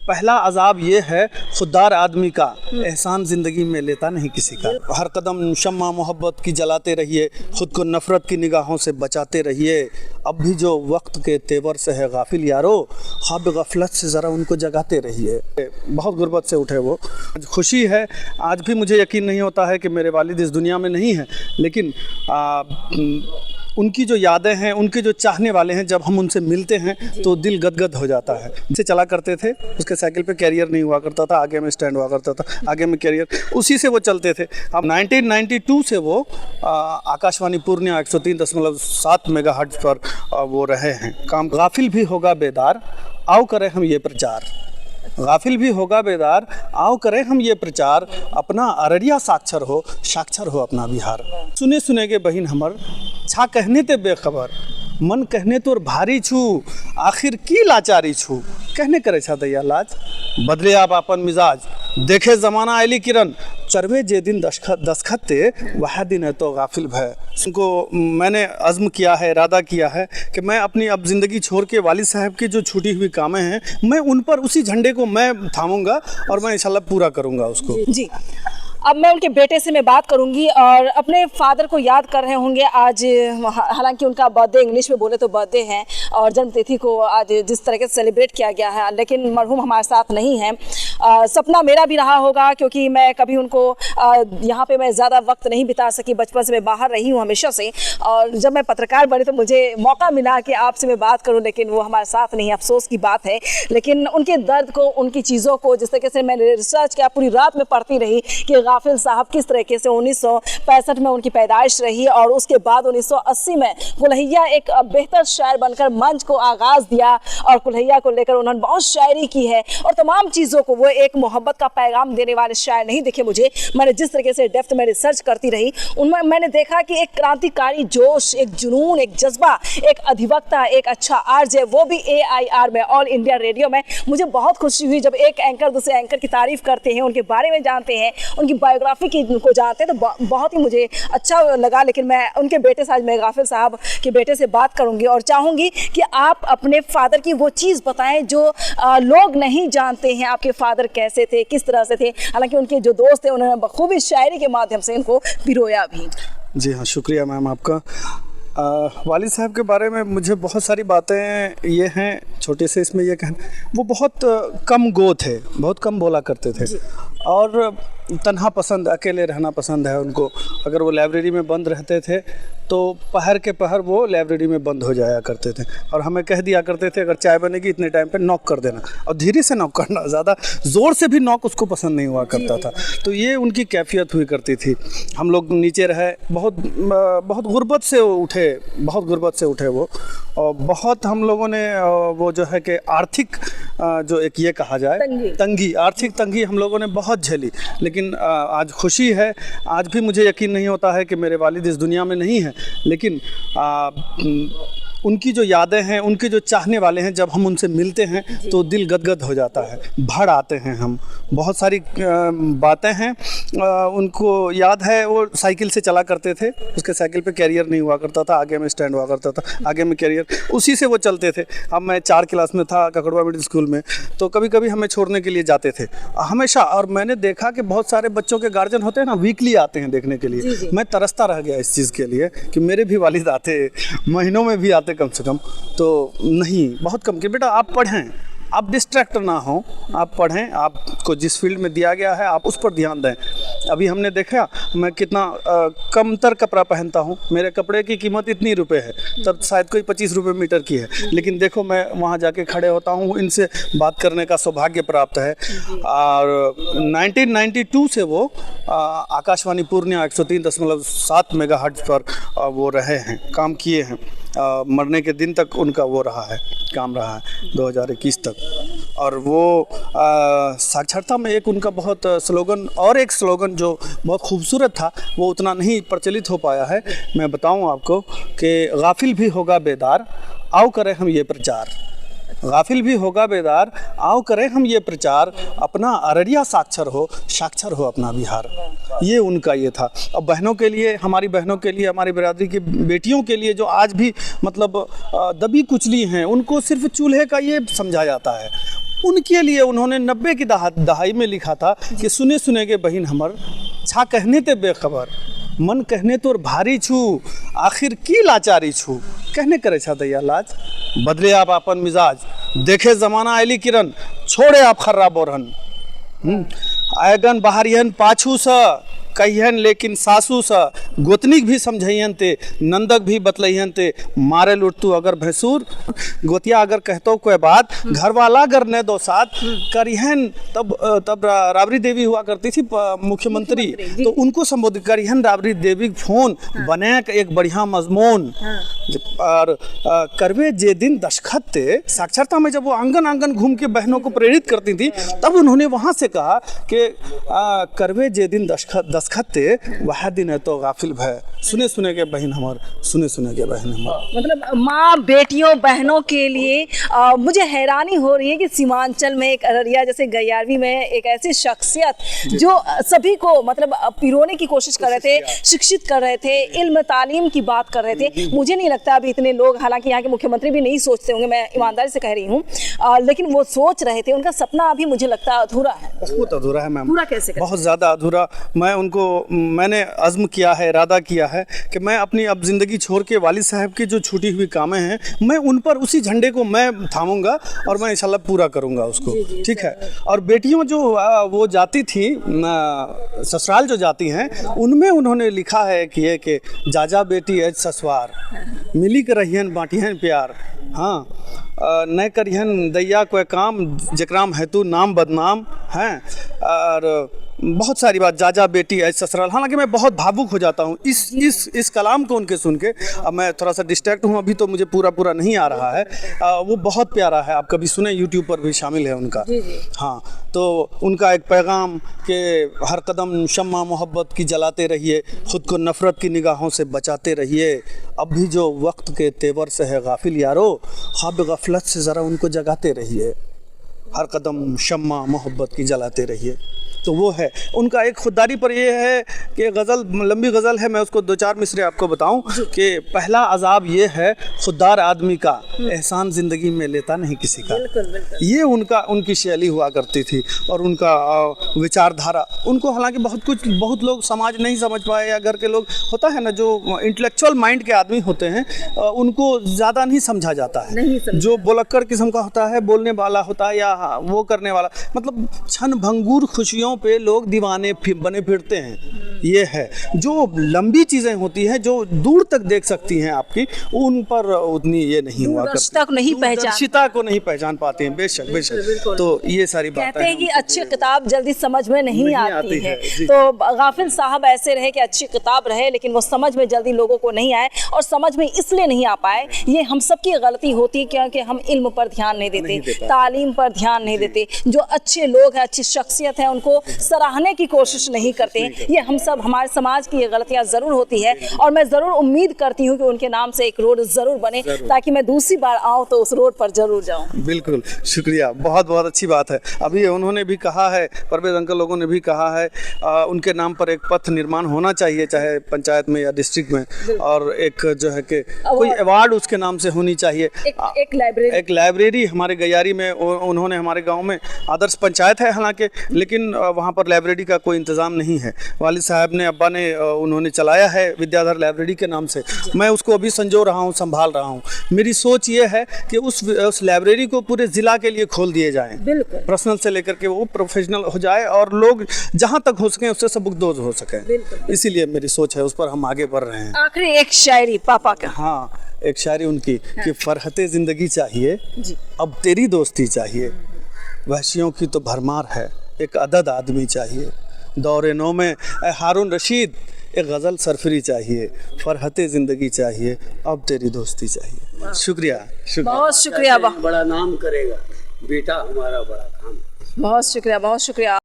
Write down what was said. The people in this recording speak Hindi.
पहला अजाब ये है खुददार आदमी का, एहसान ज़िंदगी में लेता नहीं किसी का। हर कदम शम्मा मोहब्बत की जलाते रहिए, ख़ुद को नफ़रत की निगाहों से बचाते रहिए। अब भी जो वक्त के तेवर से है गाफिल यारो, ख्वाब गफलत से ज़रा उनको जगाते रहिए। बहुत गुर्बत से उठे वो। खुशी है, आज भी मुझे यकीन नहीं होता है कि मेरे वालिद इस दुनिया में नहीं हैं, लेकिन उनकी जो यादें हैं, उनके जो चाहने वाले हैं, जब हम उनसे मिलते हैं तो दिल गदगद हो जाता है। से चला करते थे, उसके साइकिल पे कैरियर नहीं हुआ करता था, आगे में स्टैंड हुआ करता था, आगे में कैरियर, उसी से वो चलते थे। अब 1992 से वो आकाशवाणी पूर्णिया 103.7 मेगाहर्ट्ज़ पर वो रहे हैं काम। गाफिल भी होगा बेदार, आओ करें हम ये प्रचार। गाफिल भी होगा बेदार, आओ करें हम ये प्रचार। अपना अररिया साक्षर हो अपना बिहार। सुने सुने के बहिन हमर, छा कहने ते बेखबर, मन कहने तोर भारी छू, आखिर की लाचारी छू। कहने करे छा दैया लाज, बदले आप अपन मिजाज, देखे ज़माना आयली किरण, चरवे जे दिन दस्खत ते वह दिन है तो गाफिल भय। उनको मैंने अज़्म किया है, इरादा किया है कि मैं अपनी अब ज़िंदगी छोड़ के वालिद साहब की जो छूटी हुई कामें हैं, मैं उन पर उसी झंडे को मैं थामूंगा और मैं इंशाल्लाह पूरा करूंगा उसको। जी, अब मैं उनके बेटे से मैं बात करूंगी और अपने फादर को याद कर रहे होंगे आज। हालांकि उनका बर्थडे, इंग्लिश में बोले तो बर्थडे है, और जन्मतिथि को आज जिस तरीके से सेलिब्रेट किया गया है, लेकिन मरहूम हमारे साथ नहीं है। सपना मेरा भी रहा होगा, क्योंकि मैं कभी उनको यहाँ पे मैं ज़्यादा वक्त नहीं बिता सकी, बचपन से मैं बाहर रही हूँ हमेशा से, और जब मैं पत्रकार बनी तो मुझे मौका मिला कि आपसे मैं बात करूँ, लेकिन वो हमारे साथ नहीं है, अफसोस की बात है। लेकिन उनके दर्द को, उनकी चीज़ों को, जिस तरीके से मैंने रिसर्च किया, पूरी रात में पढ़ती रही कि गाफिल साहब किस तरीके से 1965 में उनकी पैदाइश रही, और उसके बाद 1980 में कुल्हैया एक बेहतर शायर बनकर मंच को आगाज़ दिया, और कुल्हैया को लेकर उन्होंने बहुत शायरी की है, और तमाम चीज़ों को वो एक मोहब्बत का पैगाम देने वाले शायर नहीं दिखे मुझे। मैंने जिस तरीके से डेप्थ में रिसर्च करती रही, उनमें मैंने देखा कि एक क्रांतिकारी जोश, एक जुनून, एक जज्बा, एक अधिवक्ता, एक अच्छा आरजे, वो भी AIR में, ऑल इंडिया रेडियो में। मुझे बहुत खुशी हुई जब एक एंकर दूसरे एंकर की तारीफ करते हैं, उनके बारे में जानते हैं, उनकी बायोग्राफी की को जानते हैं, तो बहुत ही मुझे अच्छा लगा। लेकिन मैं उनके बेटे से, आज मैं गाफिल साहब के बेटे से बात करूंगी और चाहूंगी कि आप अपने फादर की वो चीज़ बताएं जो लोग नहीं जानते हैं। आपके फादर कैसे थे, किस तरह से थे? हालांकि उनके जो दोस्त थे उन्होंने बखूबी शायरी के माध्यम से इनको पिरोया भी। जी हाँ, शुक्रिया मैम आपका। वालिद साहब के बारे में मुझे बहुत सारी बातें ये हैं, छोटे से इसमें ये कहना, वो बहुत कम गो थे, बहुत कम बोला करते थे, और तन्हा पसंद, अकेले रहना पसंद है उनको। अगर वो लाइब्रेरी में बंद रहते थे तो पहर के पहर वो लाइब्रेरी में बंद हो जाया करते थे, और हमें कह दिया करते थे अगर चाय बनेगी इतने टाइम पे नॉक कर देना, और धीरे से नॉक करना, ज़्यादा ज़ोर से भी नॉक उसको पसंद नहीं हुआ करता था। तो ये उनकी कैफियत हुई करती थी। हम लोग नीचे रहे, बहुत गुर्बत से उठे, बहुत गुर्बत से उठे वो, और बहुत हम लोगों ने वो जो है कि आर्थिक जो एक ये कहा जाए तंगी, आर्थिक तंगी हम लोगों ने बहुत झेली। लेकिन आज खुशी है, आज भी मुझे यकीन नहीं होता है कि मेरे वालिद इस दुनिया में नहीं हैं, लेकिन उनकी जो यादें हैं, उनके जो चाहने वाले हैं, जब हम उनसे मिलते हैं तो दिल गदगद हो जाता है, भर आते हैं हम। बहुत सारी बातें हैं, उनको याद है वो साइकिल से चला करते थे, उसके साइकिल पे कैरियर नहीं हुआ करता था, आगे में स्टैंड हुआ करता था, आगे में कैरियर, उसी से वो चलते थे। अब मैं 4 क्लास में था ककड़वा मिडिल स्कूल में, तो कभी कभी हमें छोड़ने के लिए जाते थे हमेशा। और मैंने देखा कि बहुत सारे बच्चों के गार्जियन होते हैं ना, वीकली आते हैं देखने के लिए। मैं तरसता रह गया इस चीज़ के लिए कि मेरे भी वालिद आते, महीनों में भी आते कम से कम। तो नहीं, बहुत कम कि बेटा आप पढ़ें, आप डिस्ट्रैक्ट ना हो, आप पढ़ें, आपको जिस फील्ड में दिया गया है आप उस पर ध्यान दें। अभी हमने देखा मैं कितना कमतर कपड़ा पहनता हूँ, मेरे कपड़े की कीमत इतनी रुपए है, तब शायद कोई 25 रुपये मीटर की है, लेकिन देखो मैं वहाँ जाके खड़े होता हूँ, इनसे बात करने का सौभाग्य प्राप्त है। और 1992 से वो आकाशवाणी पूर्णिया 103.7 मेगाहर्ट्ज़ पर वो रहे हैं, काम किए हैं। मरने के दिन तक उनका वो रहा है, काम रहा है 2021 तक। और वो साक्षरता में एक उनका बहुत स्लोगन, और एक स्लोगन जो बहुत खूबसूरत था, वो उतना नहीं प्रचलित हो पाया है। मैं बताऊं आपको कि गाफिल भी होगा बेदार, आओ करें हम ये प्रचार। गाफिल भी होगा बेदार, आओ करें हम ये प्रचार। अपना अररिया साक्षर हो अपना बिहार। ये उनका ये था। अब बहनों के लिए, हमारी बहनों के लिए, हमारी बिरादरी की बेटियों के लिए जो आज भी मतलब दबी कुचली हैं, उनको सिर्फ चूल्हे का ये समझा जाता है। उनके लिए उन्होंने 90 की दहाई में लिखा था कि सुने सुने के बहिन हमर छा कहने ते बेखबर मन कहने तोर भारी छू आखिर की लाचारी छू कहने करे छा दैया लाज बदले आप अपन मिजाज देखे जमाना आयली किरण छोड़े आप खर्रा बोरहन आयगन बाहरियन पाछू सा कहियन लेकिन सासू सा गोतनिक भी समझियन ते नंदक भी बतलैहन ते मारे लुटतू अगर भैंसूर गोतिया अगर कहतो कोई बात घर वाला अगर न दो साथ करिहन तब राबड़ी देवी हुआ करती थी मुख्यमंत्री तो उनको संबोधित करिहन राबड़ी देवी फोन बने एक बढ़िया मजमून और करवे जे दिन दशखत थे साक्षरता में जब वो आंगन आंगन घूम के बहनों को प्रेरित करती थी तब उन्होंने वहाँ से कहा कि करवे जे दिन दशखत थे वह दिन है तो गाफिल भय सुने सुने के बहन हमार सुने सुने के बहन हमार। मतलब माँ बेटियों बहनों के लिए मुझे हैरानी हो रही है कि सीमांचल में एक अररिया जैसे गैयारवी में एक ऐसी शख्सियत जो सभी को मतलब पिरोने की कोशिश कर रहे थे, शिक्षित कर रहे थे, इल्म तालीम की बात कर रहे थे। मुझे नहीं लगता अभी इतने लोग, हालांकि यहाँ के मुख्यमंत्री भी नहीं सोचते होंगे, मैं ईमानदारी से कह रही हूँ, लेकिन वो सोच रहे थे। उनका सपना अभी मुझे लगता है अधूरा है। बहुत अधूरा है मैम। पूरा कैसे? बहुत ज़्यादा अधूरा। मैंने अज़्म किया है, इरादा किया है कि मैं अपनी अब ज़िंदगी छोड़ के वालिद साहब की जो छूटी हुई कामें हैं मैं उन पर उसी झंडे को मैं थामूंगा और मैं इंशाल्लाह पूरा करूंगा उसको। ठीक है। और बेटियों जो वो जाती थी ससुराल जो जाती हैं उनमें उन्होंने लिखा है कि ये कि जाजा बेटी एज ससुरार मिली के रहियन बाटिहन प्यार हाँ न करिहन दैया कोई काम जकराम है तू नाम बदनाम हैं और बहुत सारी बात जाजा बेटी ऐसा ससुराल। हालांकि मैं बहुत भावुक हो जाता हूँ इस कलाम को उनके सुन के। अब मैं थोड़ा सा डिस्ट्रैक्ट हूँ, अभी तो मुझे पूरा नहीं आ रहा है। वो बहुत प्यारा है, आप कभी सुने, यूट्यूब पर भी शामिल है उनका। हाँ, तो उनका एक पैगाम कि हर कदम शम्मा मोहब्बत की जलाते रहिए, ख़ुद को नफ़रत की निगाहों से बचाते रहिए, अब भी जो वक्त के तेवर से है गाफिल यारो, ख्वाब गफलत से ज़रा उनको जगाते रहिए, हर कदम शम्मा मोहब्बत की जलाते रहिए। तो वो है उनका एक खुददारी पर ये है कि गज़ल, लंबी गज़ल है, मैं उसको 2-4 मिसरे आपको बताऊं कि पहला अजाब ये है खुददार आदमी का, एहसान ज़िंदगी में लेता नहीं किसी का। ये उनकी शैली हुआ करती थी और उनका विचारधारा। उनको हालांकि बहुत लोग समाज नहीं समझ पाए, या घर के लोग, होता है ना जो इंटेलेक्चुअल माइंड के आदमी होते हैं उनको ज़्यादा नहीं समझा जाता है। जो बोलक्कड़ किस्म का होता है, बोलने वाला होता है या वो करने वाला, मतलब क्षण भंगुर खुशियों पे लोग दीवाने बने फिरते हैं। ये है जो लंबी चीज़ें होती हैं जो दूर तक देख सकती हैं आपकी, उन पर उतनी ये नहीं हुआ करती, दूरदर्शिता को नहीं पहचान पाते हैं। बेशक। तो ये सारी बातें कहते हैं कि अच्छी किताब जल्दी समझ में नहीं आती है। तो गाफिल साहब ऐसे रहे कि अच्छी किताब रहे लेकिन वो समझ में जल्दी लोगों को नहीं आए, और समझ में इसलिए नहीं आ पाए, ये हम सब की गलती होती है क्योंकि हम इल्म पर ध्यान नहीं देते, तालीम पर ध्यान नहीं देते। जो अच्छे लोग हैं, अच्छी शख्सियत है, उनको सराहने की कोशिश नहीं करते। ये हम सब, हमारे समाज की ये गलतियां ज़रूर होती है, और मैं ज़रूर उम्मीद करती हूँ कि उनके नाम से एक रोड ज़रूर बने ताकि मैं दूसरी बार आऊँ तो उस रोड पर ज़रूर जाऊँ। बिल्कुल, शुक्रिया, बहुत अच्छी बात है। अभी उन्होंने भी कहा है, परवेज अंकल लोगों ने भी कहा है, उनके नाम पर एक पथ निर्माण होना चाहिए, चाहे पंचायत में या डिस्ट्रिक्ट में, और एक जो है कि कोई अवार्ड उसके नाम से होनी चाहिए। एक लाइब्रेरी हमारे गैयारी में, उन्होंने हमारे गाँव में आदर्श पंचायत है हालांकि, लेकिन वहाँ पर लाइब्रेरी का कोई इंतज़ाम नहीं है। वालिद साहब ने, अब्बा ने, उन्होंने चलाया है विद्याधर लाइब्रेरी के नाम से। मैं उसको अभी संजो रहा हूँ, संभाल रहा हूँ। मेरी सोच ये है कि उस लाइब्रेरी को पूरे ज़िला के लिए खोल दिए जाएँ, पर्सनल से लेकर के वो प्रोफेशनल हो जाए और लोग जहाँ तक हो सकें उससे सबकदोज हो सकें। इसीलिए मेरी सोच है, उस पर हम आगे बढ़ रहे हैं। आखिरी एक शायरी पापा का। हाँ, एक शायरी उनकी कि फरहते ज़िंदगी चाहिए, अब तेरी दोस्ती चाहिए, वहशियों की तो भरमार है, एक अदद आदमी चाहिए, दौरे नौ में हारून रशीद एक गज़ल सरफरी चाहिए, फरहते ज़िंदगी चाहिए, अब तेरी दोस्ती चाहिए। शुक्रिया। बहुत शुक्रिया। बड़ा नाम करेगा बेटा हमारा, बड़ा काम। बहुत शुक्रिया।